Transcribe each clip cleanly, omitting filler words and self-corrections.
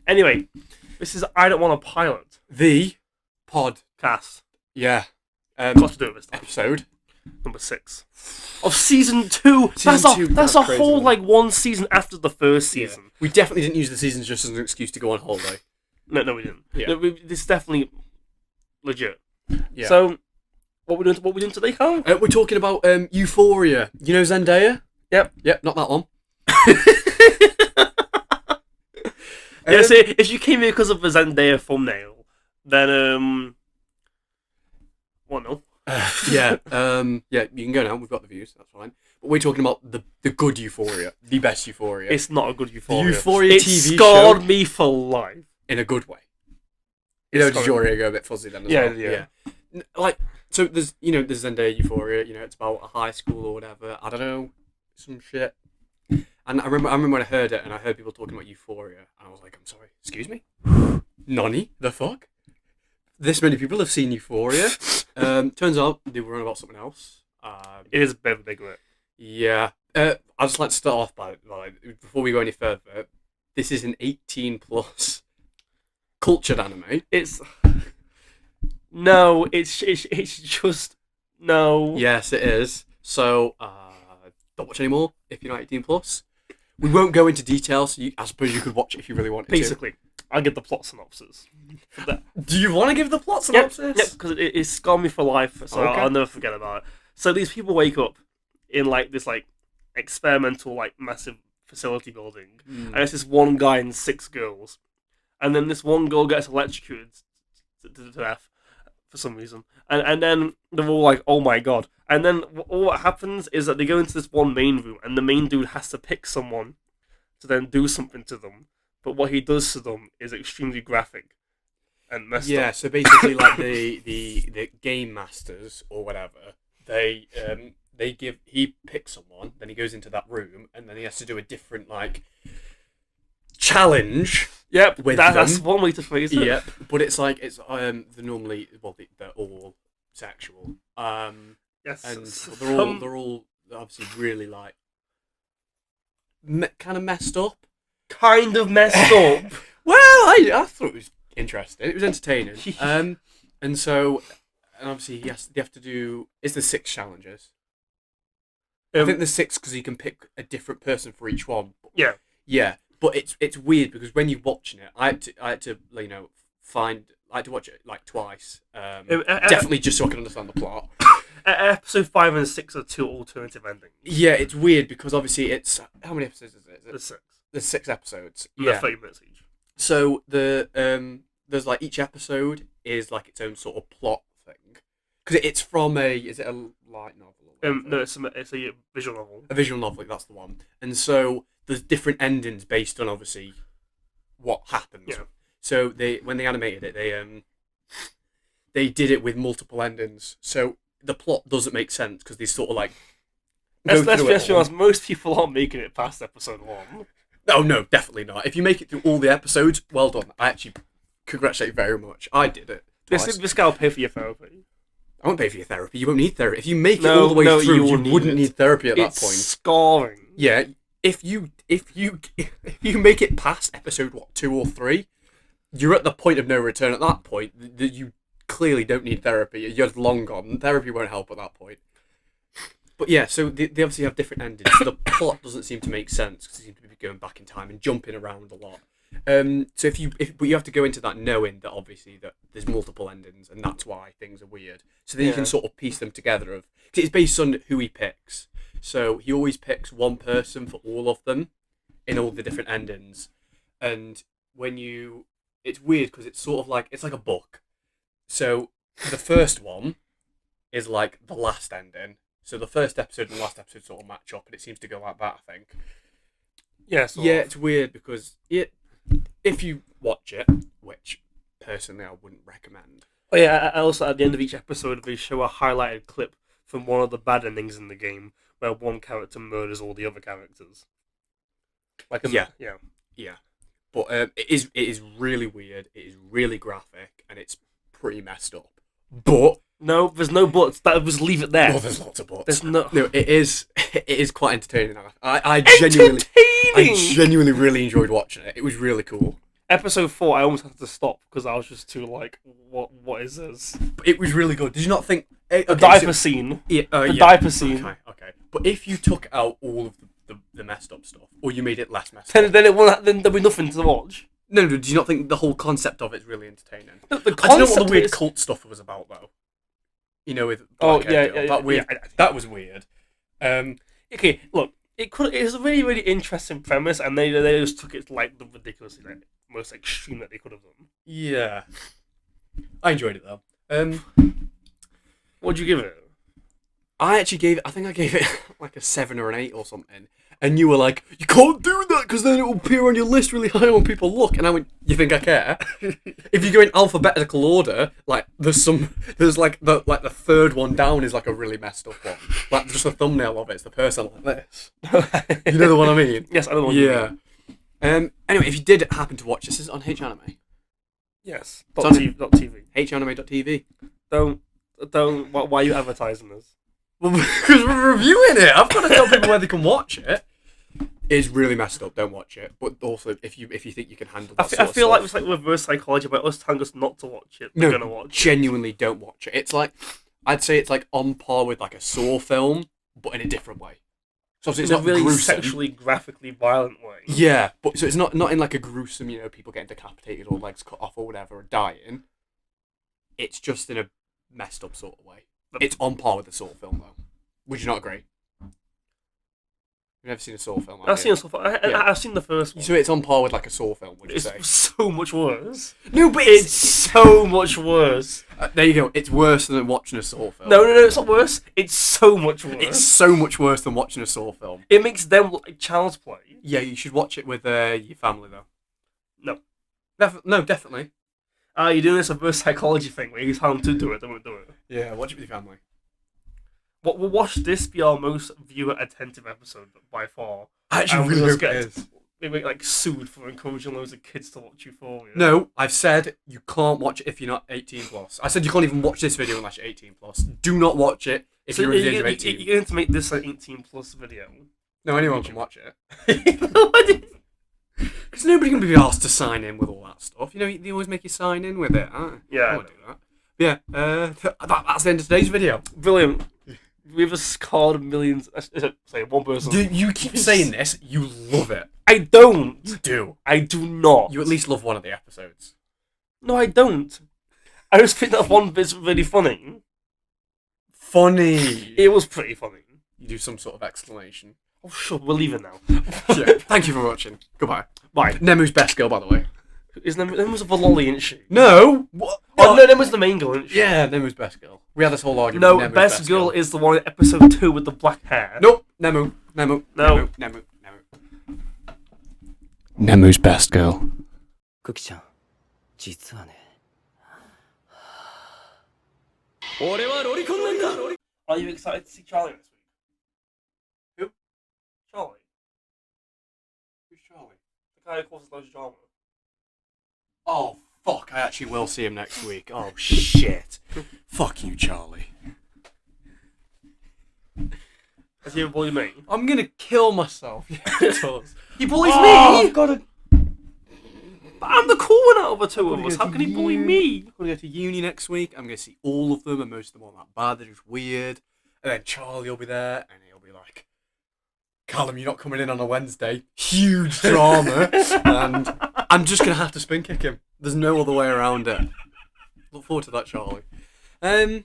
Anyway, this is I Don't Want a Pilot The pod. cast. Yeah. Got to do it this time. Episode Number 6 of season 2. That's a crazy, whole man. one season after the first season. Yeah. We definitely didn't use the seasons just as an excuse to go on holiday. No, we didn't. Yeah. No, this is definitely legit. Yeah. So, what we doing today, Carl? We're talking about Euphoria. You know Zendaya? Yep. Yep, not that one. Yeah, so if you came here because of the Zendaya thumbnail, then well, no. Yeah, you can go now. We've got the views. That's fine. But we're talking about the good Euphoria, the best Euphoria, It's not a good Euphoria. The Euphoria it TV scarred show. me for life. in a good way. Does scarred your ear go a bit fuzzy then? As Yeah, well? yeah. Like, so there's there's Zendaya Euphoria. It's about a high school or whatever. I don't know, some shit. And I remember when I heard it, and I heard people talking about Euphoria, and I was like, I'm sorry, excuse me, Nani, the fuck? This many people have seen Euphoria. Turns out they were on about something else. It is a bit of a big one. Yeah. I'd just like to start off by, before we go any further, this is an 18 plus cultured anime. It's just no. Yes, it is. So, don't watch anymore if you're not 18 plus. We won't go into detail, so I suppose you could watch it if you really wanted Basically, I'll give the plot synopsis. to. Do you want to give the plot synopsis? Yep, because it scarred me for life, so Okay. I'll never forget about it. So these people wake up in this experimental massive facility building, and it's this one guy and 6 girls, and then this one girl gets electrocuted to death for some reason, and then they're all like, oh my god, and then all what happens is that they go into this one main room, and the main dude has to pick someone to then do something to them, but what he does to them is extremely graphic and messed Yeah, up. so basically, like the game masters or whatever, he picks someone, then he goes into that room, and then he has to do a different challenge. Yep, with that's them. one way to phrase it. Yep, but it's they're normally they're all sexual. Yes, And some- they're all obviously really kind of messed up. kind of messed up. Well, I thought it was interesting. It was entertaining. And obviously they have to do. It's the 6 challenges. I think there's 6 because you can pick a different person for each one. Yeah. Yeah, but it's weird because when you're watching it, I had to watch it twice. Definitely just so I can understand the plot. Episode 5 and 6 are 2 alternative endings. Yeah, it's weird because obviously it's how many episodes is it? The 6. There's 6 episodes. They're Yeah. 30 minutes each. So there's each episode is its own sort of plot thing because it's from is it a light novel? Or whatever? No, it's a visual novel. A visual novel. That's the one. And so there's different endings based on obviously what happens. Yeah. So when they animated it, they did it with multiple endings. So the plot doesn't make sense because they sort of Let's be honest, most people aren't making it past episode 1. Oh no, definitely not. If you make it through all the episodes, well done. I actually congratulate you very much. I did it. Twice. This guy will pay for your therapy. I won't pay for your therapy. You won't need therapy. If you make it No, all the way no, through, you you won't wouldn't need it. need therapy at that It's point. scarring. Yeah, if you make it past episode 2 or 3, you're at the point of no return. At that point, you clearly don't need therapy. You're long gone. Therapy won't help at that point. But yeah, so they obviously have different endings. So the plot doesn't seem to make sense because they seem to be going back in time and jumping around a lot. So but you have to go into that knowing that obviously that there's multiple endings and that's why things are weird. So then you can sort of piece them together. Cause it's based on who he picks. So he always picks one person for all of them in all the different endings. And it's weird because it's sort of it's like a book. So the first one is the last ending. So the first episode and the last episode sort of match up, and it seems to go like that, I think. Yeah, It's weird because if you watch it, which personally I wouldn't recommend. Oh yeah, also at the end of each episode they show a highlighted clip from one of the bad endings in the game where one character murders all the other characters. Yeah. Yeah. But it is really weird, it is really graphic, and it's pretty messed up. But No, there's no buts. That was leave it there. well, there's lots of buts. There's no. No, it is quite entertaining. I Entertaining. genuinely really enjoyed watching it. It was really cool. Episode 4, I almost had to stop because I was just too like, what is this? It was really good. Did you not think The diaper scene. Yeah, The yeah. diaper scene. Okay. But if you took out all of the messed up stuff, or you made it less messed Then up, then there'll be nothing to watch. no, do you not think the whole concept of it's really entertaining? The I don't know what the concept weird is- cult stuff was about though. You know, with Oh, Blackhead yeah, Girl. That weird. yeah. That was weird. Okay, look, it was a really, really interesting premise, and they just took it to like the ridiculously like, most extreme that they could have done. Yeah, I enjoyed it though. What'd you give it? I think I gave it like a 7 or an 8 or something. And you were like, you can't do that because then it will appear on your list really high when people look. And I went, you think I care? If you go in alphabetical order, like there's like the third one down is like a really messed up one. Like just the thumbnail of it, it's the person like this. You know the one I mean? Yes, I know the one you mean. Anyway, if you did happen to watch this, is it on H-Anime? Yes. It's on .tv. H-Anime.tv. Don't. Why are you advertising this? Well, because we're reviewing it. I've got to tell people where they can watch it. It's really messed up. Don't watch it. But also, if you think you can handle that I feel like it's like reverse psychology about us telling us not to watch it. We're gonna watch genuinely don't watch it. It's like, I'd say it's like on par with like a Saw film, but in a different way. So obviously it. it's In a not really gruesome. sexually, graphically violent way. Yeah, but so it's not in like a gruesome, people getting decapitated or legs cut off or whatever or dying. It's just in a messed up sort of way. It's on par with the Saw film though. Would you not agree? You've never seen a Saw film, have I've you? seen I've seen the first one. So it's on par with like a Saw film, would you say? It's so much worse. No, but It's so much worse. there you go. It's worse than watching a Saw film. No, it's not worse. It's so much worse. It's so much worse than watching a Saw film. It makes them look like child's play. Yeah, you should watch it with your family though. No. No, definitely. You're doing this reverse psychology thing where you tell them to do it, don't do it. Yeah, watch it with your family. We'll watch this be our most viewer attentive episode by far. I actually And really we'll hope just it is. We get like sued for encouraging loads of kids to watch Euphoria. No, I've said you can't watch it if you're not 18 plus. I said you can't even watch this video unless you're 18 plus. Do not watch it if you're under the age of 18. You're going to make this an 18 plus video. No, anyone can watch it. Because nobody can be asked to sign in with all that stuff. They always make you sign in with it. Yeah, I won't do that. Yeah, that's the end of today's video. Brilliant. We've scored millions. Say one person. You keep saying this. You love it. I don't. You do. I do not. You at least love one of the episodes. No, I don't. I just think that one bit's really funny. Funny. It was pretty funny. You do some sort of explanation. Oh, sure, we're leaving now. Yeah. Thank you for watching. Goodbye. Bye. Nemu's best girl, by the way. Nemu's a Valoli, isn't she? No. What? No, Nemu's the main girl, isn't she? Yeah, Nemu's best girl. We had this whole argument. No, Nemu's best girl is the one in episode 2 with the black hair. Nope. Nemu. No. Nemu's best girl. クキちゃん実はね Are you excited to see Charlie next week? Who? Charlie. Who's Charlie? The guy who causes loads of drama. Oh, fuck. I actually will see him next week. Oh, shit. Fuck you, Charlie. Has he ever bullied me? I'm gonna kill myself. Yeah, it does. He bullies Oh, me! I've got to... But I'm the cool one out of the two of us. How can he bully me? I'm gonna go to uni next week. I'm gonna see all of them, and most of them aren't that bad. They're just weird. And then Charlie will be there, and he'll be like, "Callum, you're not coming in on a Wednesday." Huge drama, and I'm just gonna have to spin kick him. There's no other way around it. Look forward to that, Charlie. Thing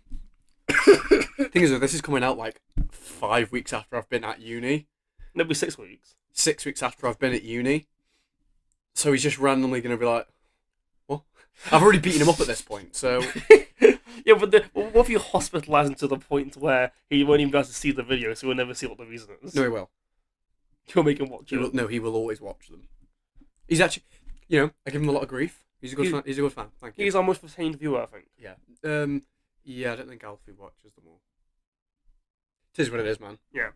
is, though, this is coming out like 5 weeks after I've been at uni. Maybe 6 weeks. 6 weeks after I've been at uni. So he's just randomly going to be like, what? I've already beaten him up at this point, so... Yeah, but what if you hospitalise him to the point where he won't even be able to see the video, so he'll never see what the reason is? No, he will. You'll make him watch it. He will always watch them. He's actually, I give him a lot of grief. He's a good fan. He's a good fan. Thank you. He's our most retained viewer, I think. Yeah. Yeah, I don't think Alfie watches them all. It is what it is, man. Yeah.